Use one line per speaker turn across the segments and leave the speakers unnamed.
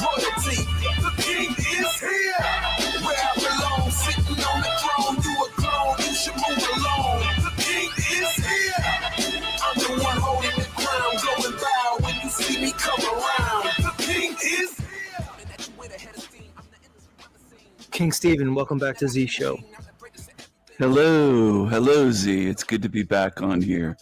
royalty. The king is here. Where I belong, sitting on the throne. You a clone, you should move along. The king is here. I'm the one holding the crown, going bow when you see me come around. The king is here.
King Steven, welcome back to Z Show.
Hello, Z. It's good to be back on here.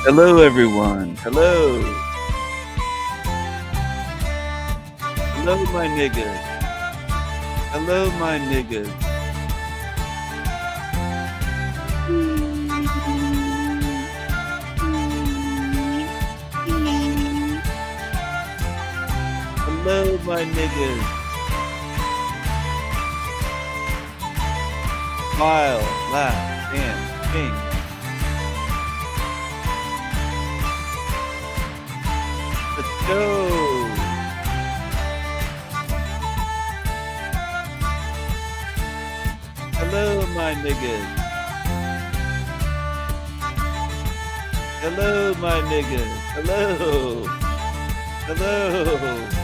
Hello, everyone. Hello, my niggas. Hello, my niggas. Hello, my niggas. Smile, laugh, dance, sing. Let's go. Hello, my niggas. Hello, my niggas. Hello. Hello.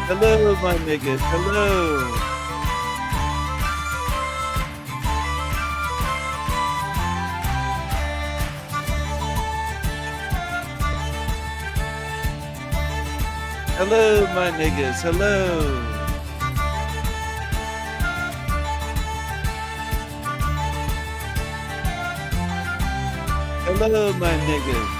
Hello, my niggas. Hello. Hello, my niggas. Hello. Hello, my niggas.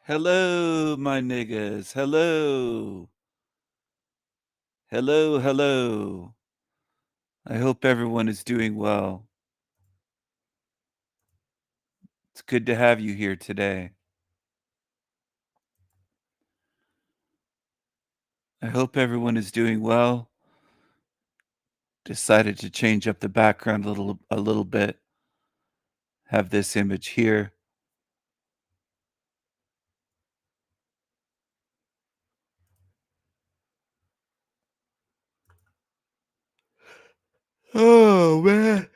Hello, my niggas. Hello. Hello. I hope everyone is doing well. It's good to have you here today. I hope everyone is doing well. Decided to change up the background a little bit. Have this image here. Oh man.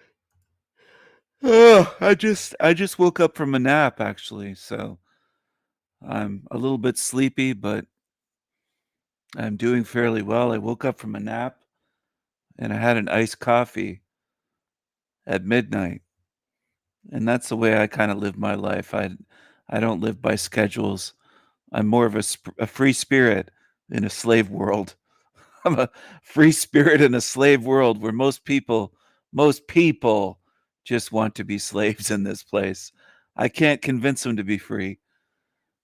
Oh, I just woke up from a nap actually, so I'm a little bit sleepy, but I'm doing fairly well. I woke up from a nap and I had an iced coffee at midnight. And that's the way I kind of live my life. I don't live by schedules. I'm more of a free spirit in a slave world. I'm a free spirit in a slave world where most people just want to be slaves in this place. I can't convince them to be free.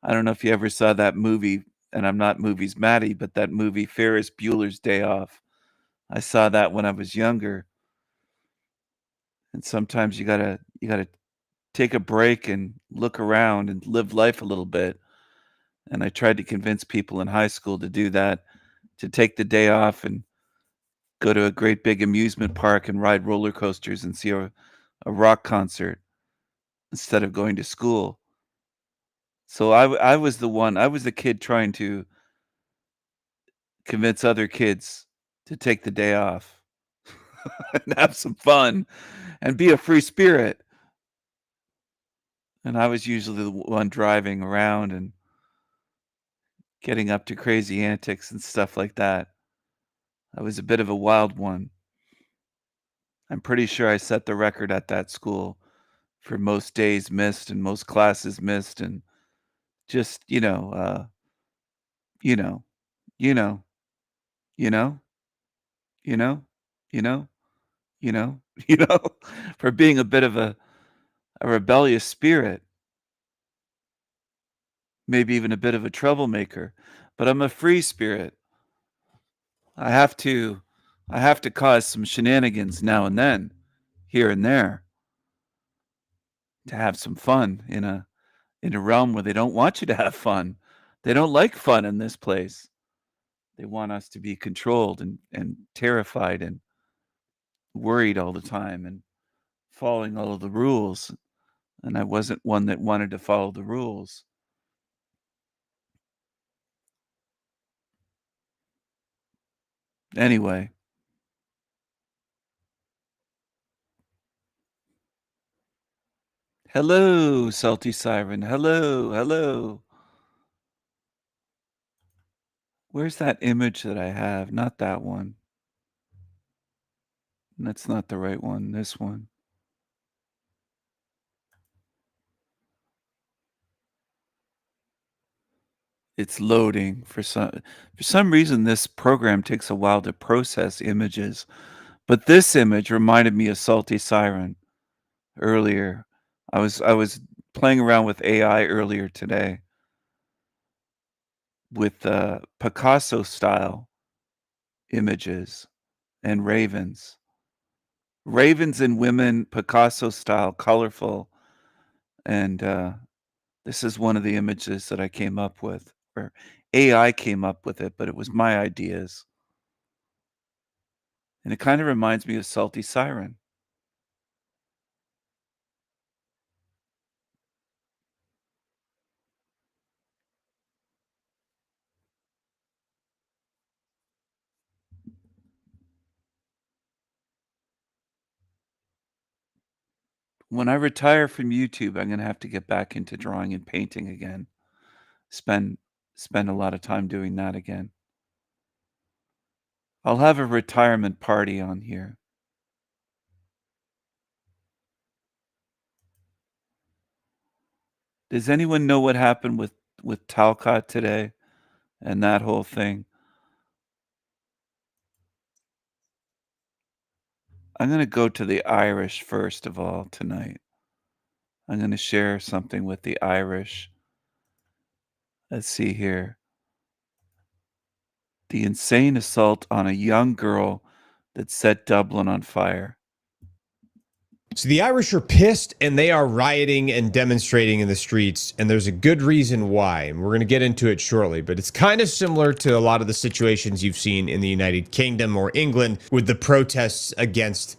I don't know if you ever saw that movie, and I'm not movies Maddie, but that movie Ferris Bueller's Day Off. I saw that when I was younger. And sometimes you gotta take a break and look around and live life a little bit. And I tried to convince people in high school to do that, to take the day off and go to a great big amusement park and ride roller coasters and see a rock concert instead of going to school. So I was I was the kid trying to convince other kids to take the day off and have some fun and be a free spirit. And I was usually the one driving around and getting up to crazy antics and stuff like that. I was a bit of a wild one. I'm pretty sure I set the record at that school for most days missed and most classes missed, and just, you know, you know, you know, you know, you know, you know, you know, for being a bit of a rebellious spirit, maybe even a bit of a troublemaker, but I'm a free spirit. I have to I have to cause some shenanigans now and then, here and there, to have some fun in a realm where they don't want you to have fun. They don't like fun in this place. They want us to be controlled and terrified and worried all the time and following all of the rules. And I wasn't one that wanted to follow the rules. Anyway, hello, Salty Siren. Hello, hello. Where's that image that I have? Not that one. That's not the right one. This one. It's loading for some reason. This program takes a while to process images, but this image reminded me of Salty Siren earlier. I was playing around with AI earlier today with Picasso style images and ravens. Ravens and women, Picasso style, colorful. And this is one of the images that I came up with, or AI came up with it, but it was my ideas. And it kind of reminds me of Salty Siren. When I retire from YouTube, I'm gonna have to get back into drawing and painting again. Spend spend a lot of time doing that again. I'll have a retirement party on here. Does anyone know what happened with Talcott today and that whole thing? I'm gonna go to the Irish first of all tonight. I'm gonna share something with the Irish. Let's see here. The insane assault on a young girl that set Dublin on fire.
So the Irish are pissed and they are rioting and demonstrating in the streets, and there's a good reason why, and we're going to get into it shortly, but it's kind of similar to a lot of the situations you've seen in the United Kingdom or England with the protests against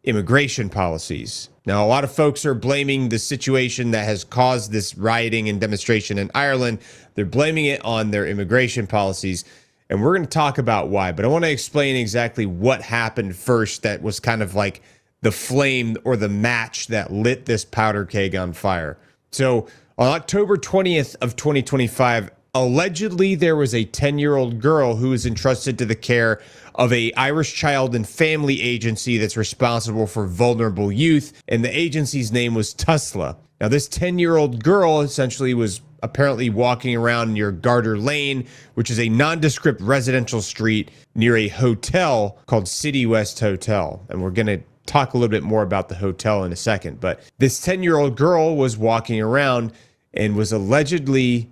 immigration policies. Now, a lot of folks are blaming the situation that has caused this rioting and demonstration in Ireland. They're blaming it on their immigration policies, and we're going to talk about why, but I want to explain exactly what happened first that was kind of like the flame or the match that lit this powder keg on fire. So on October 20th of 2025, allegedly there was a 10-year-old girl who was entrusted to the care of a Irish child and family agency that's responsible for vulnerable youth, and the agency's name was Tusla. Now this 10-year-old girl essentially was apparently walking around near Garter Lane, which is a nondescript residential street near a hotel called City West Hotel, and we're going to talk a little bit more about the hotel in a second. But this 10-year-old girl was walking around and was allegedly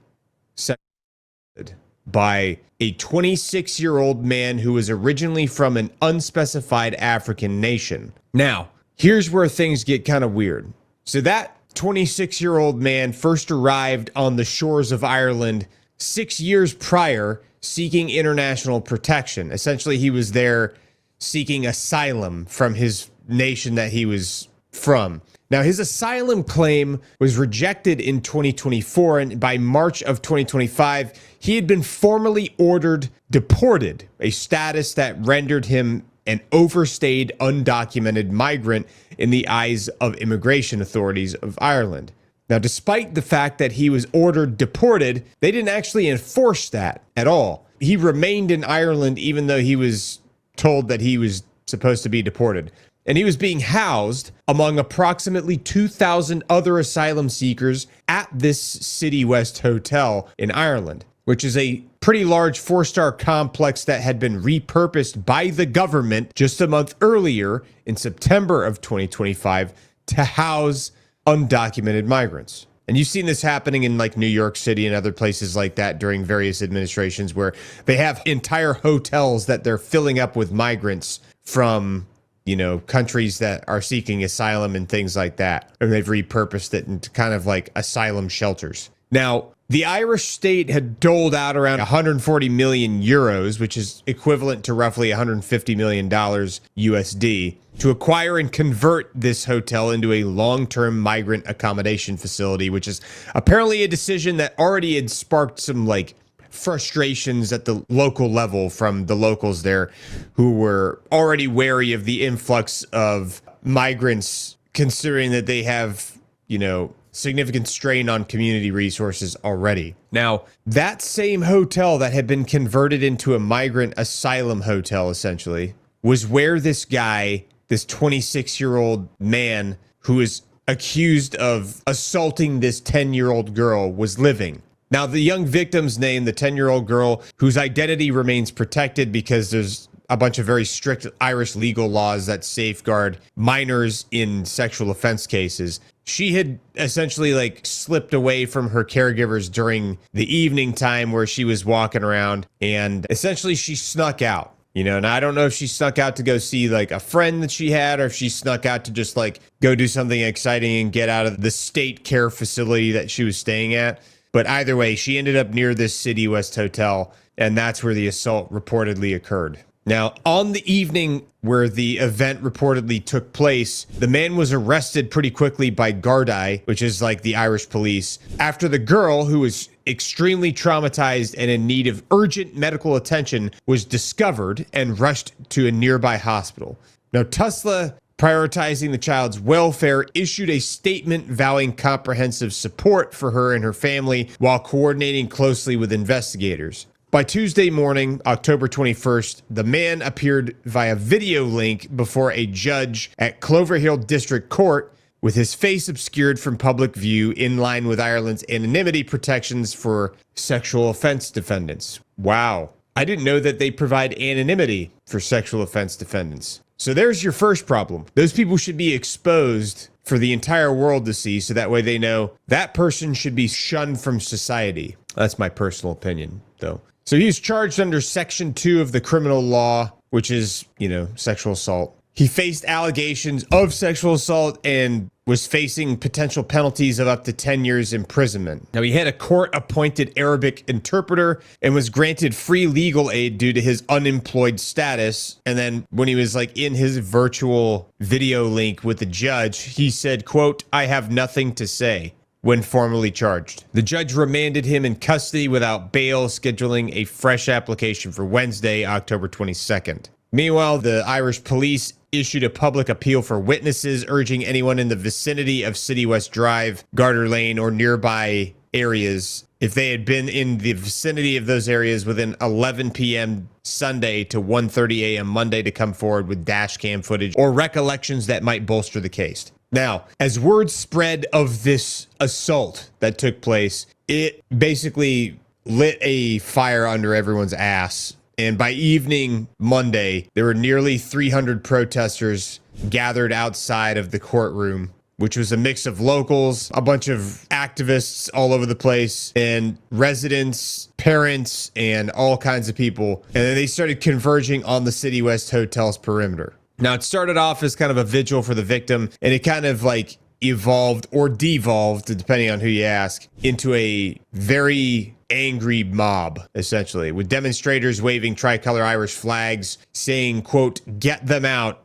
assaulted by a 26-year-old man who was originally from an unspecified African nation. Now, here's where things get kind of weird. So that 26-year-old man first arrived on the shores of Ireland 6 years prior, seeking international protection. Essentially, he was there seeking asylum from his nation that he was from. Now, his asylum claim was rejected in 2024, and by March of 2025, he had been formally ordered deported, a status that rendered him an overstayed, undocumented migrant in the eyes of immigration authorities of Ireland. Now, despite the fact that he was ordered deported, they didn't actually enforce that at all. He remained in Ireland even though he was told that he was supposed to be deported. and he was being housed among approximately 2,000 other asylum seekers at this City West Hotel in Ireland, which is a pretty large 4-star complex that had been repurposed by the government just a month earlier in September of 2025 to house undocumented migrants. And you've seen this happening in like New York City and other places like that during various administrations where they have entire hotels that they're filling up with migrants from, you know, countries that are seeking asylum and things like that. And they've repurposed it into kind of like asylum shelters. Now, the Irish state had doled out around 140 million euros, which is equivalent to roughly $150 million USD, to acquire and convert this hotel into a long-term migrant accommodation facility, which is apparently a decision that already had sparked some like frustrations at the local level from the locals there who were already wary of the influx of migrants, considering that they have, you know, significant strain on community resources already. Now, that same hotel that had been converted into a migrant asylum hotel, essentially, was where this guy, this 26-year-old man who is accused of assaulting this 10-year-old girl, was living. Now, the young victim's name, the 10-year-old girl, whose identity remains protected because there's a bunch of very strict Irish legal laws that safeguard minors in sexual offense cases. She had essentially like slipped away from her caregivers during the evening time where she was walking around, and essentially she snuck out. You know, and I don't know if she snuck out to go see like a friend that she had, or if she snuck out to just like go do something exciting and get out of the state care facility that she was staying at. But either way, she ended up near this City West Hotel, and that's where the assault reportedly occurred. Now, on the evening where the event reportedly took place, the man was arrested pretty quickly by Gardaí, which is like the Irish police, after the girl, who was extremely traumatized and in need of urgent medical attention, was discovered and rushed to a nearby hospital. Now, Tusla, prioritizing the child's welfare, issued a statement vowing comprehensive support for her and her family while coordinating closely with investigators. By Tuesday morning, October 21st, the man appeared via video link before a judge at Cloverhill District Court with his face obscured from public view, in line with Ireland's anonymity protections for sexual offense defendants. Wow. I didn't know that they provide anonymity for sexual offense defendants. So there's your first problem. Those people should be exposed for the entire world to see, so that way they know that person should be shunned from society. That's my personal opinion, though. So he's charged under Section 2 of the criminal law, which is, you know, sexual assault. He faced allegations of sexual assault and was facing potential penalties of up to 10 years imprisonment. Now, he had a court-appointed Arabic interpreter and was granted free legal aid due to his unemployed status. And then when he was like in his virtual video link with the judge, he said, quote, "I have nothing to say," when formally charged. The judge remanded him in custody without bail, scheduling a fresh application for Wednesday, October 22nd. Meanwhile, the Irish police issued a public appeal for witnesses, urging anyone in the vicinity of City West Drive, Garter Lane, or nearby areas, if they had been in the vicinity of those areas within 11 p.m. Sunday to 1:30 a.m. Monday, to come forward with dash cam footage or recollections that might bolster the case. Now, as word spread of this assault that took place, it basically lit a fire under everyone's ass. And by evening Monday, there were nearly 300 protesters gathered outside of the courtroom, which was a mix of locals, a bunch of activists all over the place, and residents, parents, and all kinds of people. And then they started converging on the City West Hotel's perimeter. Now, it started off as kind of a vigil for the victim, and it kind of like evolved or devolved, depending on who you ask, into a very angry mob, essentially, with demonstrators waving tricolor Irish flags, saying, quote, get them out,"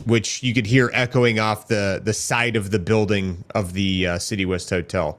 which you could hear echoing off the side of the building of the City West Hotel.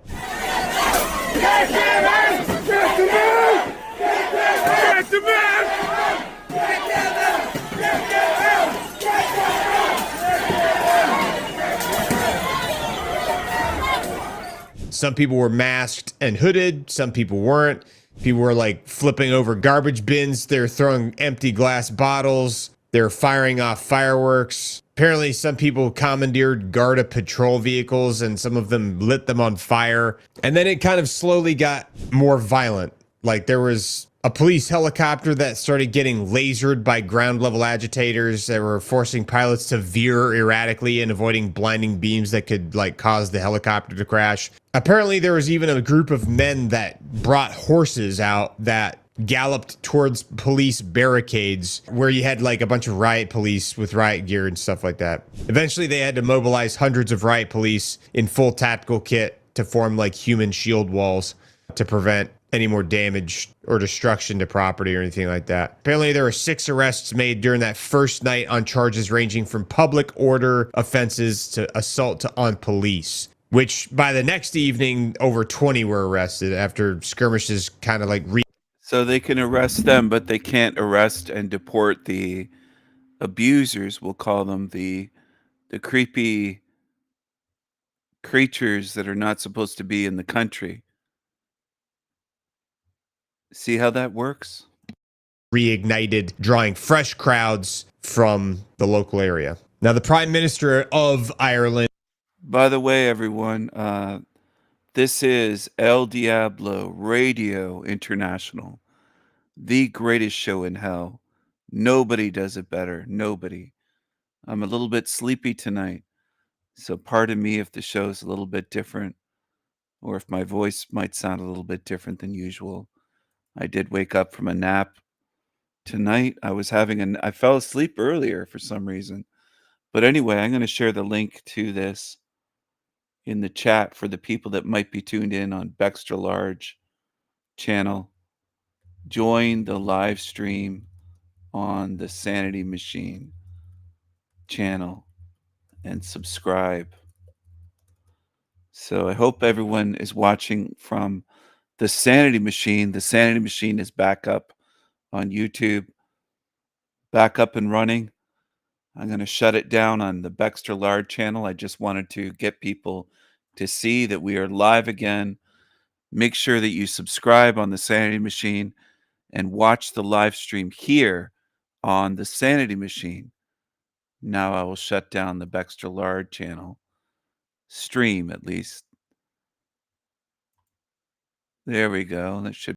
Some people were masked and hooded. Some people weren't. People were like flipping over garbage bins. They're throwing empty glass bottles. They were firing off fireworks. Apparently, some people commandeered Garda patrol vehicles and some of them lit them on fire. And then it kind of slowly got more violent. Like there was a police helicopter that started getting lasered by ground level agitators that were forcing pilots to veer erratically and avoiding blinding beams that could like cause the helicopter to crash. Apparently, there was even a group of men that brought horses out that galloped towards police barricades where you had like a bunch of riot police with riot gear and stuff like that. Eventually, they had to mobilize hundreds of riot police in full tactical kit to form like human shield walls to prevent any more damage or destruction to property or anything like that. Apparently, there were 6 arrests made during that first night on charges ranging from public order offenses to assault on police, which by the next evening, over 20 were arrested after skirmishes kind of like
So they can arrest them, but they can't arrest and deport the abusers. We'll call them the creepy creatures that are not supposed to be in the country. See how that works?
reignited, drawing fresh crowds from the local area. Now, the Prime Minister of Ireland.
By the way, everyone, this is El Diablo Radio International, the greatest show in hell. Nobody does it better. Nobody. I'm a little bit sleepy tonight, so pardon me if the show's a little bit different or if my voice might sound a little bit different than usual. I did wake up from a nap tonight. I fell asleep earlier for some reason. But anyway, I'm going to share the link to this in the chat for the people that might be tuned in on Bextra Large channel. Join the live stream on the Sanity Machine channel and subscribe. So I hope everyone is watching from the Sanity Machine. The Sanity Machine is back up on YouTube, back up and running. I'm going to shut it down on the Bextra Large channel. I just wanted to get people to see that we are live again. Make sure that you subscribe on the Sanity Machine and watch the live stream here on the Sanity Machine. Now I will shut down the Bextra Large channel. Stream, at least. There we go. That should